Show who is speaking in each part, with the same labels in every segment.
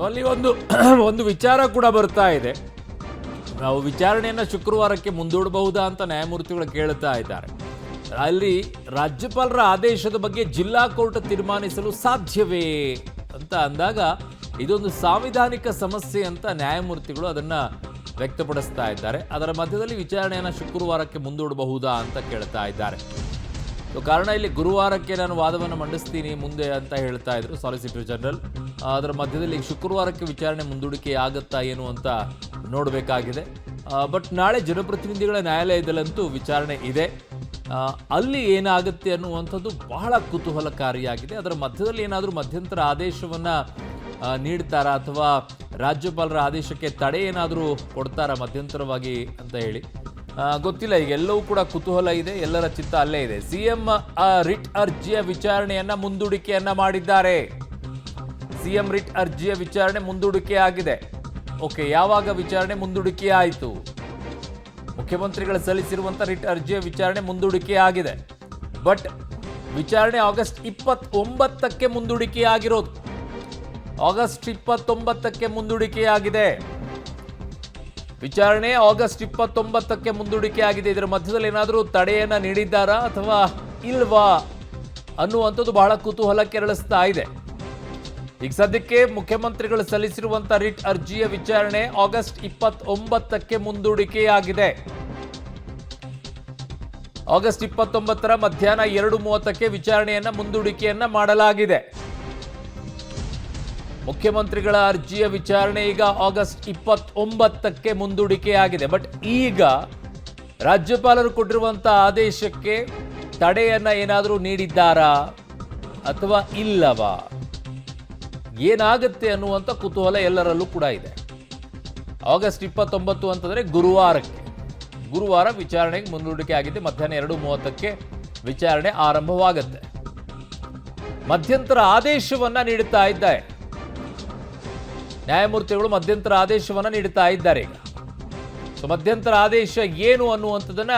Speaker 1: ಅಲ್ಲಿ ಒಂದು ಒಂದು ವಿಚಾರ ಕೂಡ ಬರ್ತಾ ಇದೆ. ನಾವು ವಿಚಾರಣೆಯನ್ನು ಶುಕ್ರವಾರಕ್ಕೆ ಮುಂದೂಡಬಹುದಾ ಅಂತ ನ್ಯಾಯಮೂರ್ತಿಗಳು ಕೇಳುತ್ತಾ ಇದ್ದಾರೆ. ಅಲ್ಲಿ ರಾಜ್ಯಪಾಲರ ಆದೇಶದ ಬಗ್ಗೆ ಜಿಲ್ಲಾ ಕೋರ್ಟ್ ತೀರ್ಮಾನಿಸಲು ಸಾಧ್ಯವೇ ಅಂತ ಅಂದಾಗ ಇದೊಂದು ಸಾಂವಿಧಾನಿಕ ಸಮಸ್ಯೆ ಅಂತ ನ್ಯಾಯಮೂರ್ತಿಗಳು ಅದನ್ನ ವ್ಯಕ್ತಪಡಿಸ್ತಾ ಇದ್ದಾರೆ. ಅದರ ಮಧ್ಯದಲ್ಲಿ ವಿಚಾರಣೆಯನ್ನು ಶುಕ್ರವಾರಕ್ಕೆ ಮುಂದೂಡಬಹುದಾ ಅಂತ ಕೇಳ್ತಾ ಇದ್ದಾರೆ. ಕಾರಣ ಇಲ್ಲಿ ಗುರುವಾರಕ್ಕೆ ನಾನು ವಾದವನ್ನು ಮಂಡಿಸ್ತೀನಿ ಮುಂದೆ ಅಂತ ಹೇಳ್ತಾ ಇದ್ರು ಸಾಲಿಸಿಟರ್ ಜನರಲ್. ಅದರ ಮಧ್ಯದಲ್ಲಿ ಶುಕ್ರವಾರಕ್ಕೆ ವಿಚಾರಣೆ ಮುಂದೂಡಿಕೆ ಆಗುತ್ತಾ ಏನು ಅಂತ ನೋಡಬೇಕಾಗಿದೆ. ಬಟ್ ನಾಳೆ ಜನಪ್ರತಿನಿಧಿಗಳ ನ್ಯಾಯಾಲಯದಲ್ಲಂತೂ ವಿಚಾರಣೆ ಇದೆ. ಅಲ್ಲಿ ಏನಾಗುತ್ತೆ ಅನ್ನುವಂಥದ್ದು ಬಹಳ ಕುತೂಹಲಕಾರಿಯಾಗಿದೆ. ಅದರ ಮಧ್ಯದಲ್ಲಿ ಏನಾದರೂ ಮಧ್ಯಂತರ ಆದೇಶವನ್ನು ನೀಡ್ತಾರಾ ಅಥವಾ ರಾಜ್ಯಪಾಲರ ಆದೇಶಕ್ಕೆ ತಡೆ ಏನಾದರೂ ಕೊಡ್ತಾರಾ ಮಧ್ಯಂತರವಾಗಿ ಅಂತ ಹೇಳಿ ಗೊತ್ತಿಲ್ಲ. ಈಗ ಎಲ್ಲವೂ ಕೂಡ ಕುತೂಹಲ ಇದೆ, ಎಲ್ಲರ ಚಿತ್ತ ಅಲ್ಲೇ ಇದೆ. ಸಿಎಂ ರಿಟ್ ಅರ್ಜಿಯ ವಿಚಾರಣೆಯನ್ನ ಮುಂದೂಡಿಕೆಯನ್ನ ಮಾಡಿದ್ದಾರೆ. ಸಿಎಂ ರಿಟ್ ಅರ್ಜಿಯ ವಿಚಾರಣೆ ಮುಂದೂಡಿಕೆ ಆಗಿದೆ. ಓಕೆ, ಯಾವಾಗ ವಿಚಾರಣೆ ಮುಂದೂಡಿಕೆ ಆಯಿತು? ಮುಖ್ಯಮಂತ್ರಿಗಳು ಸಲ್ಲಿಸಿರುವಂತಹ ರಿಟ್ ಅರ್ಜಿಯ ವಿಚಾರಣೆ ಮುಂದೂಡಿಕೆ ಆಗಿದೆ. ಬಟ್ ವಿಚಾರಣೆ ಆಗಸ್ಟ್ 29ಕ್ಕೆ ಮುಂದೂಡಿಕೆ ಆಗಿರೋದು. ಆಗಸ್ಟ್ 29ಕ್ಕೆ ಮುಂದೂಡಿಕೆಯಾಗಿದೆ. ವಿಚಾರಣೆ ಆಗಸ್ಟ್ 29ಕ್ಕೆ ಮುಂದೂಡಿಕೆ ಆಗಿದೆ. ಇದರ ಮಧ್ಯದಲ್ಲಿ ಏನಾದರೂ ತಡೆಯನ್ನ ನೀಡಿದ್ದಾರಾ ಅಥವಾ ಇಲ್ವಾ ಅನ್ನುವಂಥದ್ದು ಬಹಳ ಕುತೂಹಲ ಕೆರಳಿಸ್ತಾ ಇದೆ. ಈಗ ಸದ್ಯಕ್ಕೆ ಮುಖ್ಯಮಂತ್ರಿಗಳು ಸಲ್ಲಿಸಿರುವಂತಹ ರಿಟ್ ಅರ್ಜಿಯ ವಿಚಾರಣೆ ಆಗಸ್ಟ್ 29ಕ್ಕೆ ಮುಂದೂಡಿಕೆಯಾಗಿದೆ. ಆಗಸ್ಟ್ 29ರ ಮಧ್ಯಾಹ್ನ 2:30ಕ್ಕೆ ವಿಚಾರಣೆಯನ್ನ ಮುಂದೂಡಿಕೆಯನ್ನ ಮಾಡಲಾಗಿದೆ. ಮುಖ್ಯಮಂತ್ರಿಗಳ ಅರ್ಜಿಯ ವಿಚಾರಣೆ ಈಗ ಆಗಸ್ಟ್ 29ಕ್ಕೆ ಮುಂದೂಡಿಕೆಯಾಗಿದೆ. ಬಟ್ ಈಗ ರಾಜ್ಯಪಾಲರು ಕೊಟ್ಟಿರುವಂತಹ ಆದೇಶಕ್ಕೆ ತಡೆಯನ್ನ ಏನಾದರೂ ನೀಡಿದ್ದಾರಾ ಅಥವಾ ಇಲ್ಲವಾ, ಏನಾಗುತ್ತೆ ಅನ್ನುವಂಥ ಕುತೂಹಲ ಎಲ್ಲರಲ್ಲೂ ಕೂಡ ಇದೆ. ಆಗಸ್ಟ್ 29 ಅಂತಂದ್ರೆ ಗುರುವಾರ ವಿಚಾರಣೆಗೆ ಮುಂದೂಡಿಕೆ ಆಗಿದೆ. ಮಧ್ಯಾಹ್ನ 2:30ಕ್ಕೆ ವಿಚಾರಣೆ ಆರಂಭವಾಗುತ್ತೆ. ಮಧ್ಯಂತರ ಆದೇಶವನ್ನ ನೀಡುತ್ತಾ ಇದ್ದಾರೆ ನ್ಯಾಯಮೂರ್ತಿಗಳು. ಮಧ್ಯಂತರ ಆದೇಶವನ್ನ ನೀಡುತ್ತಾ ಇದ್ದಾರೆ ಈಗ. ಸೊ ಮಧ್ಯಂತರ ಆದೇಶ ಏನು ಅನ್ನುವಂಥದ್ದನ್ನ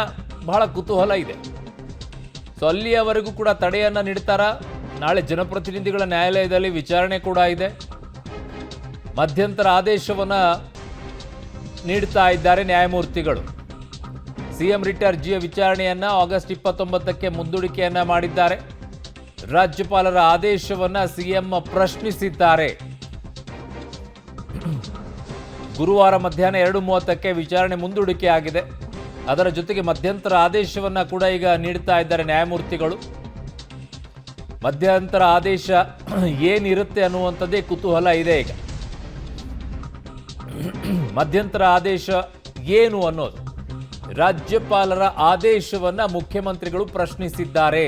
Speaker 1: ಬಹಳ ಕುತೂಹಲ ಇದೆ. ಸೊ ಅಲ್ಲಿಯವರೆಗೂ ಕೂಡ ತಡೆಯನ್ನ ನೀಡ್ತಾರಾ? ನಾಳೆ ಜನಪ್ರತಿನಿಧಿಗಳ ನ್ಯಾಯಾಲಯದಲ್ಲಿ ವಿಚಾರಣೆ ಕೂಡ ಇದೆ. ಮಧ್ಯಂತರ ಆದೇಶವನ್ನ ನೀಡುತ್ತಾ ಇದ್ದಾರೆ ನ್ಯಾಯಮೂರ್ತಿಗಳು. ಸಿಎಂ ರಿಟ್ ಅರ್ಜಿಯ ವಿಚಾರಣೆಯನ್ನ ಆಗಸ್ಟ್ 29ಕ್ಕೆ ಮುಂದೂಡಿಕೆಯನ್ನ ಮಾಡಿದ್ದಾರೆ. ರಾಜ್ಯಪಾಲರ ಆದೇಶವನ್ನ ಸಿಎಂ ಪ್ರಶ್ನಿಸಿದ್ದಾರೆ. ಗುರುವಾರ ಮಧ್ಯಾಹ್ನ 2:30ಕ್ಕೆ ವಿಚಾರಣೆ ಮುಂದೂಡಿಕೆ ಆಗಿದೆ. ಅದರ ಜೊತೆಗೆ ಮಧ್ಯಂತರ ಆದೇಶವನ್ನ ಕೂಡ ಈಗ ನೀಡುತ್ತಾ ಇದ್ದಾರೆ ನ್ಯಾಯಮೂರ್ತಿಗಳು. ಮಧ್ಯಂತರ ಆದೇಶ ಏನಿರುತ್ತೆ ಅನ್ನುವಂಥದ್ದೇ ಕುತೂಹಲ ಇದೆ ಈಗ. ಮಧ್ಯಂತರ ಆದೇಶ ಏನು ಅನ್ನೋದು, ರಾಜ್ಯಪಾಲರ ಆದೇಶವನ್ನ ಮುಖ್ಯಮಂತ್ರಿಗಳು ಪ್ರಶ್ನಿಸಿದ್ದಾರೆ.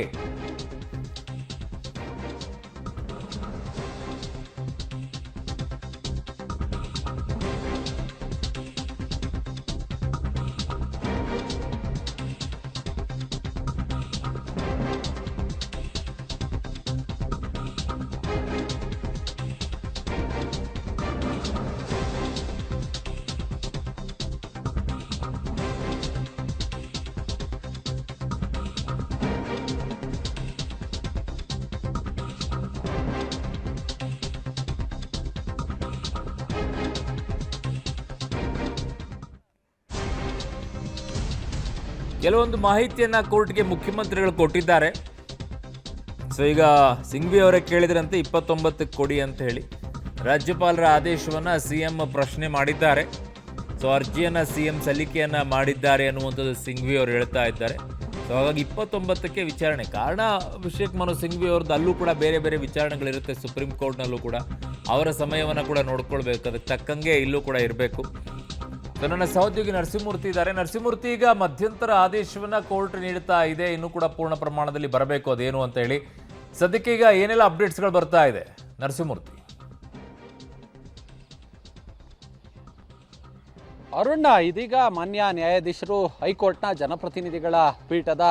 Speaker 1: ಕೆಲವೊಂದು ಮಾಹಿತಿಯನ್ನ ಕೋರ್ಟ್ಗೆ ಮುಖ್ಯಮಂತ್ರಿಗಳು ಕೊಟ್ಟಿದ್ದಾರೆ. ಸೊ ಈಗ ಸಿಂಘ್ವಿ ಅವರೇ ಕೇಳಿದ್ರಂತೆ 29ಕ್ಕೆ ಕೊಡಿ ಅಂತ ಹೇಳಿ. ರಾಜ್ಯಪಾಲರ ಆದೇಶವನ್ನ ಸಿಎಂ ಪ್ರಶ್ನೆ ಮಾಡಿದ್ದಾರೆ. ಸೊ ಅರ್ಜಿಯನ್ನ ಸಿಎಂ ಸಲ್ಲಿಕೆಯನ್ನ ಮಾಡಿದ್ದಾರೆ ಅನ್ನುವಂಥದ್ದು ಸಿಂಘ್ವಿ ಅವರು ಹೇಳ್ತಾ ಇದ್ದಾರೆ. ಸೊ ಹಾಗಾಗಿ 29ಕ್ಕೆ ವಿಚಾರಣೆ. ಕಾರಣ ಅಭಿಷೇಕ್ ಮನು ಸಿಂಘ್ವಿ ಅವ್ರದ್ದು ಅಲ್ಲೂ ಕೂಡ ಬೇರೆ ಬೇರೆ ವಿಚಾರಣೆಗಳಿರುತ್ತೆ. ಸುಪ್ರೀಂ ಕೋರ್ಟ್ನಲ್ಲೂ ಕೂಡ ಅವರ ಸಮಯವನ್ನು ಕೂಡ ನೋಡ್ಕೊಳ್ಬೇಕು. ಅದಕ್ಕೆ ತಕ್ಕಂಗೆ ಇಲ್ಲೂ ಕೂಡ ಇರಬೇಕು. ನನ್ನ ಸಹೋದ್ಯೋಗಿ ನರಸಿಂಹಮೂರ್ತಿ ಇದ್ದಾರೆ. ನರಸಿಂಹಮೂರ್ತಿ, ಈಗ ಮಧ್ಯಂತರ ಆದೇಶವನ್ನ ಕೋರ್ಟ್ ನೀಡುತ್ತಾ ಇದೆ, ಇನ್ನೂ ಕೂಡ ಪೂರ್ಣ ಪ್ರಮಾಣದಲ್ಲಿ ಬರಬೇಕು ಅದೇನು ಅಂತ ಹೇಳಿ. ಸದ್ಯಕ್ಕೆ ಈಗ ಏನೆಲ್ಲ ಅಪ್ಡೇಟ್ಸ್ಗಳು ಬರ್ತಾ ಇದೆ ನರಸಿಂಹಮೂರ್ತಿ?
Speaker 2: ಅರುಣ್, ಇದೀಗ ಮಾನ್ಯ ನ್ಯಾಯಾಧೀಶರು ಹೈಕೋರ್ಟ್ನ ಜನಪ್ರತಿನಿಧಿಗಳ ಪೀಠದ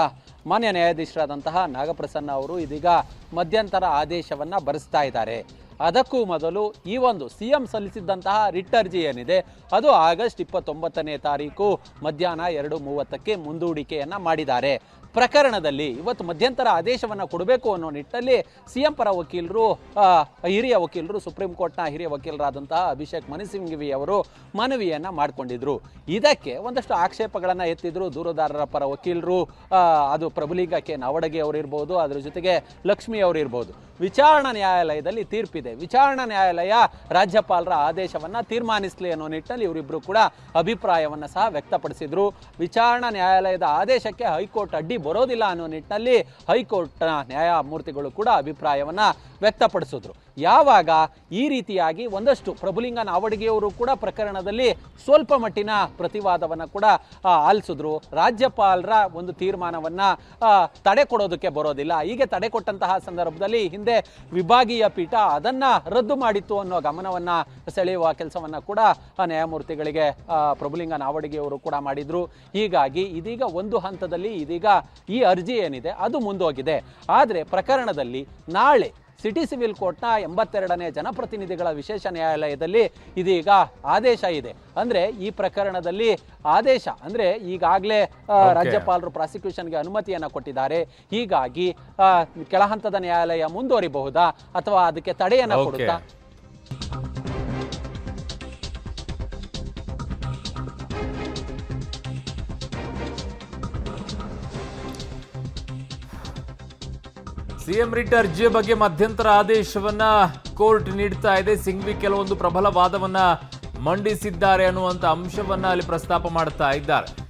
Speaker 2: ಮಾನ್ಯ ನ್ಯಾಯಾಧೀಶರಾದಂತಹ ನಾಗಪ್ರಸನ್ನ ಅವರು ಇದೀಗ ಮಧ್ಯಂತರ ಆದೇಶವನ್ನ ಬರೆಸ್ತಾ ಇದ್ದಾರೆ. ಅದಕ್ಕೂ ಮೊದಲು ಈ ಒಂದು ಸಿಎಂ ಸಲ್ಲಿಸಿದ್ದಂತಹ ರಿಟ್ ಅರ್ಜಿ ಏನಿದೆ ಅದು ಆಗಸ್ಟ್ 29ನೇ ತಾರೀಕು ಮಧ್ಯಾಹ್ನ 2:30ಕ್ಕೆ ಮುಂದೂಡಿಕೆಯನ್ನ ಮಾಡಿದ್ದಾರೆ. ಪ್ರಕರಣದಲ್ಲಿ ಇವತ್ತು ಮಧ್ಯಂತರ ಆದೇಶವನ್ನು ಕೊಡಬೇಕು ಅನ್ನೋ ನಿಟ್ಟಿನಲ್ಲಿ ಸಿಎಂ ಪರ ವಕೀಲರು ಹಿರಿಯ ವಕೀಲರು ಸುಪ್ರೀಂ ಕೋರ್ಟ್ನ ಹಿರಿಯ ವಕೀಲರಾದಂತಹ ಅಭಿಷೇಕ್ ಮನು ಸಿಂಘವಿ ಅವರು ಮನವಿಯನ್ನ ಮಾಡಿಕೊಂಡಿದ್ರು. ಇದಕ್ಕೆ ಒಂದಷ್ಟು ಆಕ್ಷೇಪಗಳನ್ನು ಎತ್ತಿದ್ರು ದೂರುದಾರರ ಪರ ವಕೀಲರು. ಅದು ಪ್ರಭುಲಿಂಗ ಕೆ ನಾವಡಗಿ ಅವರು ಇರ್ಬೋದು, ಅದರ ಜೊತೆಗೆ ಲಕ್ಷ್ಮಿ ಅವರು ಇರ್ಬೋದು. ವಿಚಾರಣಾ ನ್ಯಾಯಾಲಯದಲ್ಲಿ ತೀರ್ಪಿದೆ. ವಿಚಾರಣಾ ನ್ಯಾಯಾಲಯ ರಾಜ್ಯಪಾಲರ ಆದೇಶವನ್ನ ತೀರ್ಮಾನಿಸಲಿ ಅನ್ನೋ ನಿಟ್ಟಿನಲ್ಲಿ ಇವರಿಬ್ಬರು ಕೂಡ ಅಭಿಪ್ರಾಯವನ್ನ ಸಹ ವ್ಯಕ್ತಪಡಿಸಿದ್ರು. ವಿಚಾರಣಾ ನ್ಯಾಯಾಲಯದ ಆದೇಶಕ್ಕೆ ಹೈಕೋರ್ಟ್ ಅಡ್ಡಿ ಬರೋದಿಲ್ಲ ಅನ್ನೋ ನಿಟ್ಟಿನಲ್ಲಿ ಹೈಕೋರ್ಟ್ನ ನ್ಯಾಯಮೂರ್ತಿಗಳು ಕೂಡ ಅಭಿಪ್ರಾಯವನ್ನ ವ್ಯಕ್ತಪಡಿಸಿದ್ರು. ಯಾವಾಗ ಈ ರೀತಿಯಾಗಿ ಒಂದಷ್ಟು ಪ್ರಭುಲಿಂಗ ನಾವಡಗಿಯವರು ಕೂಡ ಪ್ರಕರಣದಲ್ಲಿ ಸ್ವಲ್ಪ ಮಟ್ಟಿನ ಪ್ರತಿವಾದವನ್ನು ಕೂಡ ಆಲಿಸಿದ್ರು. ರಾಜ್ಯಪಾಲರ ಒಂದು ತೀರ್ಮಾನವನ್ನ ತಡೆ ಕೊಡೋದಕ್ಕೆ ಬರೋದಿಲ್ಲ. ಹೀಗೆ ತಡೆ ಕೊಟ್ಟಂತಹ ಸಂದರ್ಭದಲ್ಲಿ ಹಿಂದೆ ವಿಭಾಗೀಯ ಪೀಠ ಅದನ್ನ ರದ್ದು ಮಾಡಿತ್ತು ಅನ್ನೋ ಗಮನವನ್ನ ಸೆಳೆಯುವ ಕೆಲಸವನ್ನ ಕೂಡ ನ್ಯಾಯಮೂರ್ತಿಗಳಿಗೆ ಪ್ರಭುಲಿಂಗ ನಾವಡಗಿಯವರು ಕೂಡ ಮಾಡಿದ್ರು. ಹೀಗಾಗಿ ಇದೀಗ ಒಂದು ಹಂತದಲ್ಲಿ ಇದೀಗ ಈ ಅರ್ಜಿ ಏನಿದೆ ಅದು ಮುಂದೋಗಿದೆ. ಆದರೆ ಪ್ರಕರಣದಲ್ಲಿ ನಾಳೆ ಸಿಟಿ ಸಿವಿಲ್ ಕೋರ್ಟ್ನ 82ನೇ ಜನಪ್ರತಿನಿಧಿಗಳ ವಿಶೇಷ ನ್ಯಾಯಾಲಯದಲ್ಲಿ ಇದೀಗ ಆದೇಶ ಇದೆ. ಅಂದ್ರೆ ಈ ಪ್ರಕರಣದಲ್ಲಿ ಆದೇಶ ಅಂದ್ರೆ ಈಗಾಗಲೇ ರಾಜ್ಯಪಾಲರು ಪ್ರಾಸಿಕ್ಯೂಷನ್ಗೆ ಅನುಮತಿಯನ್ನ ಕೊಟ್ಟಿದ್ದಾರೆ. ಹೀಗಾಗಿ ಕೆಳಹಂತದ ನ್ಯಾಯಾಲಯ ಮುಂದುವರಿಬಹುದಾ ಅಥವಾ ಅದಕ್ಕೆ ತಡೆಯನ್ನ ಕೊಡುತ್ತಾ?
Speaker 1: ಸಿಎಂ ರಿಟ್ ಅರ್ಜಿಯ ಬಗ್ಗೆ ಮಧ್ಯಂತರ ಆದೇಶವನ್ನ ಕೋರ್ಟ್ ನೀಡ್ತಾ ಇದೆ. ಸಿಂಘವಿ ಕೆಲವೊಂದು ಪ್ರಬಲ ವಾದವನ್ನ ಮಂಡಿಸಿದ್ದಾರೆ ಅನ್ನುವಂಥ ಅಂಶವನ್ನ ಅಲ್ಲಿ ಪ್ರಸ್ತಾಪ ಮಾಡ್ತಾ ಇದ್ದಾರೆ.